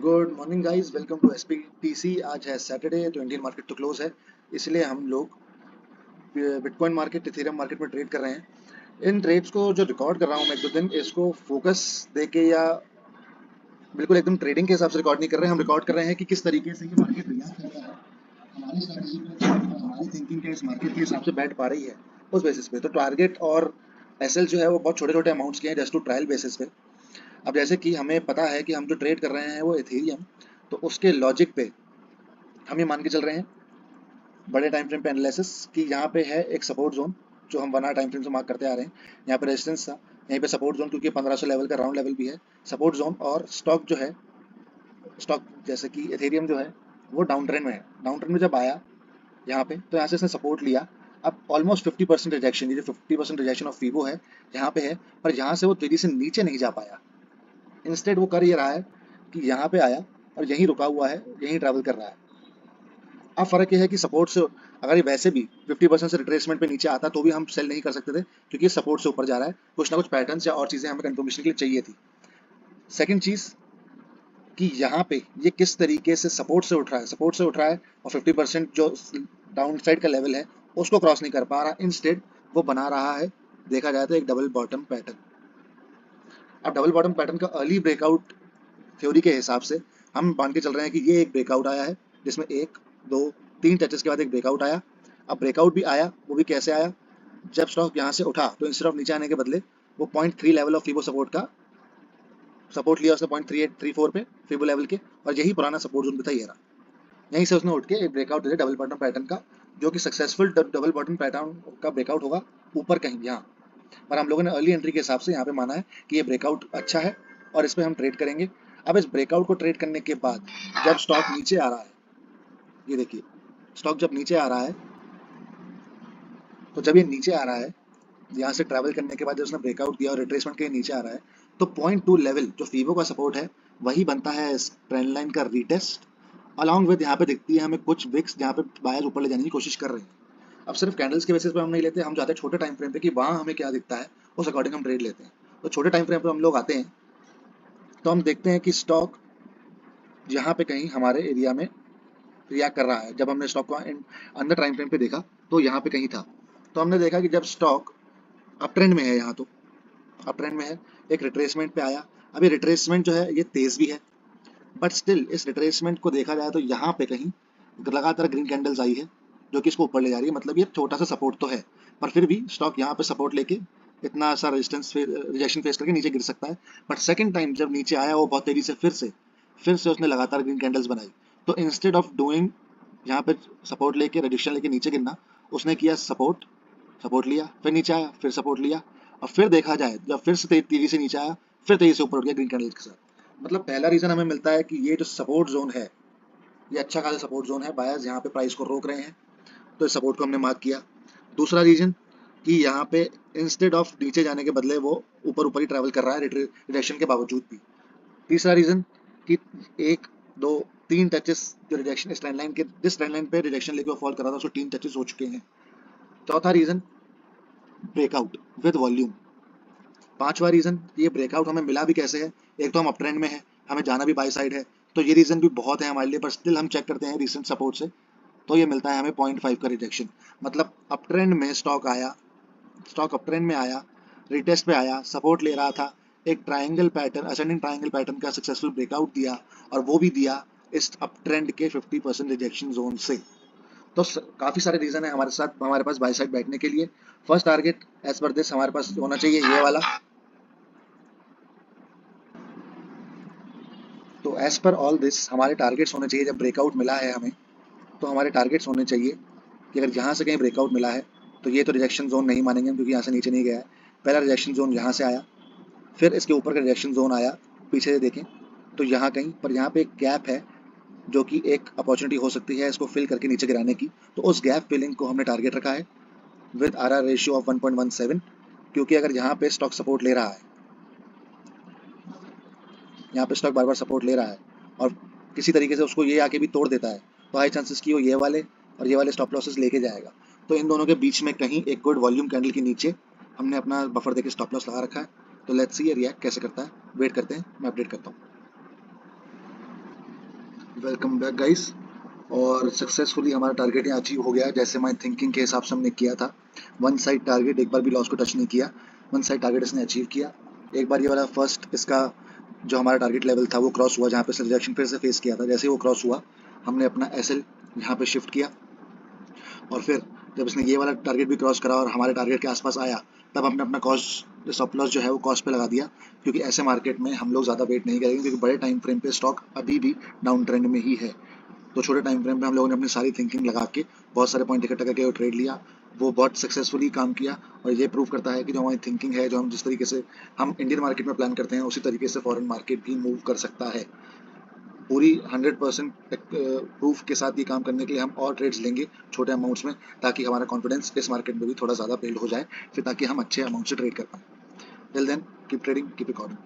Good morning guys, welcome to SPTC. आज है Saturday, तो इंडियन मार्केट तो क्लोज है, इसलिए हम लोग बिटकॉइन मार्केट, इथेरियम मार्केट में ट्रेड कर रहे हैं। इन ट्रेड्स को जो रिकॉर्ड कर रहा हूँ मैं एक दो दिन, इसको फोकस देके या बिल्कुल एकदम ट्रेडिंग के हिसाब से रिकॉर्ड नहीं कर रहे हैं। हम रिकॉर्ड कर रहे हैं कि किस तरीके से ये मार्केट रिएक्ट कर रहा है, हमारी स्ट्रैटेजी पे और हमारी थिंकिंग के इस मार्केट के हिसाब से बैठ पा रही है उस बेसिस पे। तो टारगेट और एसएल जो है वो बहुत छोटे छोटे अमाउंट्स के हैं, जस्ट टू ट्रायल बेसिस पे। अब जैसे कि हमें पता है कि हम जो ट्रेड कर रहे हैं वो इथेरियम, तो उसके लॉजिक पे हम ये मान के चल रहे हैं बड़े टाइम फ्रेम पे एनालिसिस कि यहाँ पे है एक सपोर्ट जोन जो हम 1 आवर टाइम फ्रेम से मार्क करते आ रहे हैं। यहाँ पे रेजिस्टेंस था, यहीं पे सपोर्ट जोन, क्योंकि 1500 लेवल का राउंड लेवल भी है सपोर्ट जोन। और स्टॉक जो है, स्टॉक जैसे कि इथेरियम जो है वो डाउन ट्रेंड में है। डाउन ट्रेंड में जब आया यहाँ पे, तो यहाँ से इसने सपोर्ट लिया। अब ऑलमोस्ट 50% रिजेक्शन, ये जो 50% रिजेक्शन ऑफ फीबो है यहाँ पे है, पर यहाँ से वो तेजी से नीचे नहीं जा पाया। इंस्टेड वो कर ये रहा है कि यहाँ पे आया और यहीं रुका हुआ है, यहीं ट्रैवल कर रहा है। अब फर्क ये है कि सपोर्ट से अगर ये वैसे भी 50% से रिट्रेसमेंट पे नीचे आता तो भी हम सेल नहीं कर सकते थे, क्योंकि ये सपोर्ट से ऊपर जा रहा है। कुछ ना कुछ पैटर्न्स या और चीजें हमें कंफर्मेशन के लिए चाहिए थी। सेकंड चीज कि यहाँ पे ये किस तरीके से सपोर्ट से उठ रहा है, सपोर्ट से उठ रहा है और 50% जो डाउन साइड का लेवल है उसको क्रॉस नहीं कर पा रहा। इंस्टेड वो बना रहा है, देखा जाए तो एक डबल बॉटम पैटर्न। अब डबल बॉटम पैटर्न का अर्ली ब्रेकआउट थ्योरी के हिसाब से हम मान के चल रहे हैं कि ये एक ब्रेकआउट आया है, जिसमें 1 2 3 टचेस के बाद एक ब्रेकआउट आया। अब ब्रेकआउट भी आया, वो भी कैसे आया, जब स्टॉक यहाँ से उठा तो इंस्टेड ऑफ नीचे आने के बदले वो 0.3 लेवल ऑफ फीबो सपोर्ट का सपोर्ट लिया उसने 0.3834 पे फीबो लेवल के, और यही पुराना सपोर्ट जोन भी था ये रहा। यहीं से उसने उठ के एक ब्रेकआउट दिया डबल बॉटम पैटर्न का, जो कि सक्सेसफुल डबल बॉटम पैटर्न का ब्रेकआउट होगा ऊपर कहीं यहाँ। पर हम लोगों ने अर्ली एंट्री के हिसाब से यहाँ पे माना है कि ये ब्रेकआउट अच्छा है और इस पर हम ट्रेड करेंगे। अब इस ब्रेकआउट को ट्रेड करने के बाद जब स्टॉक नीचे आ रहा है, ये देखिए स्टॉक जब नीचे आ रहा है, तो जब ये नीचे आ रहा है, यहाँ से ट्रैवल करने के बाद जब उसने ब्रेकआउट दिया और रिट्रेसमेंट के नीचे आ रहा है, तो 0.2 लेवल जो फीबो का सपोर्ट है वही बनता है इस ट्रेंड लाइन का रीटेस्ट। अलॉन्ग विद यहाँ पे दिखती है हमें कुछ विक्स जहाँ पे बायर्स ऊपर ले जाने की कोशिश कर रहे हैं। अब सिर्फ कैंडल्स के बेसिस पे हम नहीं लेते, हम जाते हैं छोटे टाइम फ्रेम पे कि वहाँ हमें क्या दिखता है, उस अकॉर्डिंग हम ट्रेड लेते हैं। तो छोटे टाइम फ्रेम पे हम लोग आते हैं तो हम देखते हैं कि स्टॉक यहाँ पे कहीं हमारे एरिया में रिएक्ट कर रहा है। जब हमने स्टॉक को अंदर टाइम फ्रेम पे देखा तो यहाँ पे कहीं था, तो हमने देखा कि जब स्टॉक अप ट्रेंड में है, यहाँ तो अप ट्रेंड में है, एक रिट्रेसमेंट पे आया। अभी रिट्रेसमेंट जो है ये तेज भी है, बट स्टिल इस रिट्रेसमेंट को देखा जाए तो यहाँ पे कहीं लगातार ग्रीन कैंडल्स आई है जो कि इसको ऊपर ले जा रही है। मतलब ये छोटा सा सपोर्ट तो है, पर फिर भी स्टॉक यहाँ पे सपोर्ट लेके इतना सा रेजिस्टेंस रिजेक्शन फेस करके नीचे गिर सकता है। बट सेकंड टाइम जब नीचे आया वो बहुत तेजी से फिर से उसने लगातार ग्रीन कैंडल्स बनाई। तो इंस्टेड ऑफ डूइंग यहाँ पे सपोर्ट लेके रिडक्शन लेके नीचे गिरना, उसने किया सपोर्ट, सपोर्ट लिया, फिर नीचे आया, फिर सपोर्ट लिया, और फिर देखा जाए जब फिर से तेजी से नीचे आया, फिर तेजी से ऊपर उठ गया ग्रीन कैंडल्स के साथ। मतलब पहला रीजन हमें मिलता है कि ये जो सपोर्ट जोन है ये अच्छा खासा सपोर्ट जोन है, बायर्स यहाँ पे प्राइस को रोक रहे हैं, तो इस सपोर्ट को हमने मार्क किया। दूसरा रीजन कि यहाँ पे इंस्टेड ऑफ नीचे जाने के बदले वो ऊपर ऊपर ही ट्रैवल कर रहा है रिजेक्शन के बावजूद भी। तीसरा रीजन कि 1 2 3 टचेस जो रिजेक्शन इस ट्रेंड लाइन के, जिस ट्रेंड लाइन पे रिजेक्शन लेके वो फॉल कर रहा था उसको 3 टचेस हो चुके हैं। चौथा रीजन ब्रेकआउट विद वॉल्यूम। पांचवा रीजन ये ब्रेकआउट हमें मिला भी कैसे है, एक तो हम अप ट्रेंड में है, हमें जाना भी बाय साइड है, तो ये रीजन भी बहुत है हमारे लिए। पर स्टिल हम चेक करते हैं रिसेंट सपोर्ट से, तो ये मिलता है हमें 0.5 का रिजेक्शन। मतलब अप ट्रेंड में स्टॉक आया, स्टॉक अप ट्रेंड में आया, रिटेस्ट पे आया, सपोर्ट ले रहा था, एक triangle pattern, ascending triangle pattern का सक्सेसफुल ब्रेकआउट दिया, और वो भी दिया इस अप ट्रेंड के 50% रिजेक्शन जोन से। तो काफी सारे रीजन है हमारे साथ, हमारे पास बाय साइड बैठने के लिए। First target as per this हमारे पास होना चाहिए ये वाला। तो एज पर ऑल दिस हमारे टारगेट्स होने चाहिए, जब ब्रेकआउट मिला है हमें तो हमारे टारगेट्स होने चाहिए कि अगर यहाँ से कहीं ब्रेकआउट मिला है तो ये तो रिजेक्शन जोन नहीं मानेंगे क्योंकि यहाँ से नीचे नहीं गया है। पहला रिजेक्शन जोन यहाँ से आया, फिर इसके ऊपर का रिजेक्शन जोन आया, पीछे से देखें तो यहाँ कहीं पर, यहाँ पे एक गैप है जो कि एक अपॉर्चुनिटी हो सकती है इसको फिल करके नीचे गिराने की। तो उस गैप फिलिंग को हमने टारगेट रखा है विद आर रेशियो ऑफ 1.17, क्योंकि अगर यहाँ पे स्टॉक सपोर्ट ले रहा है, यहाँ पे स्टॉक बार बार सपोर्ट ले रहा है और किसी तरीके से उसको ये आके भी तोड़ देता है, तो हाई चांसेस कि वो ये वाले और ये वाले स्टॉप लॉसेस लेके जाएगा। तो इन दोनों के बीच में कहीं एक गुड वॉल्यूम कैंडल के नीचे हमने अपना बफर देके स्टॉप लॉस लगा रखा है। तो लेट्स सी ये रिएक्ट कैसे करता है, वेट करते हैं, मैं अपडेट करता हूँ। Welcome back guys. और सक्सेसफुली हमारा टारगेट यहाँ अचीव हो गया जैसे हमारी थिंकिंग के हिसाब से हमने किया था। वन साइड टारगेट, एक बार भी लॉस को टच नहीं किया। वन साइड टारगेट इसने अचीव किया। एक बार ये वाला फर्स्ट इसका जो हमारा टारगेट लेवल था वो क्रॉस हुआ, जहाँ पे इसने रिजेक्शन फिर से फेस किया था। जैसे ही वो क्रॉस हुआ हमने अपना एसएल यहाँ पे शिफ्ट किया, और फिर जब इसने ये वाला टारगेट भी क्रॉस करा और हमारे टारगेट के आसपास आया, तब हमने अपना कॉस्ट स्टॉप लॉस जो है वो कॉस्ट पे लगा दिया, क्योंकि ऐसे मार्केट में हम लोग ज़्यादा वेट नहीं करेंगे, क्योंकि बड़े टाइम फ्रेम पे स्टॉक अभी भी डाउन ट्रेंड में ही है। तो छोटे टाइम फ्रेम पे हम लोगों ने अपनी सारी थिंकिंग लगा के बहुत सारे पॉइंट इकट्ठा करके वो ट्रेड लिया। वो बहुत सक्सेसफुली काम किया, और ये प्रूव करता है कि जो हमारी थिंकिंग है, जो हम जिस तरीके से हम इंडियन मार्केट में प्लान करते हैं, उसी तरीके से फॉरेन मार्केट भी मूव कर सकता है। पूरी 100% प्रूफ के साथ ये काम करने के लिए हम और ट्रेड्स लेंगे छोटे अमाउंट्स में, ताकि हमारा कॉन्फिडेंस इस मार्केट में भी थोड़ा ज़्यादा बिल्ड हो जाए, फिर ताकि हम अच्छे अमाउंट से ट्रेड कर पाएँ। Till then keep trading, keep recording.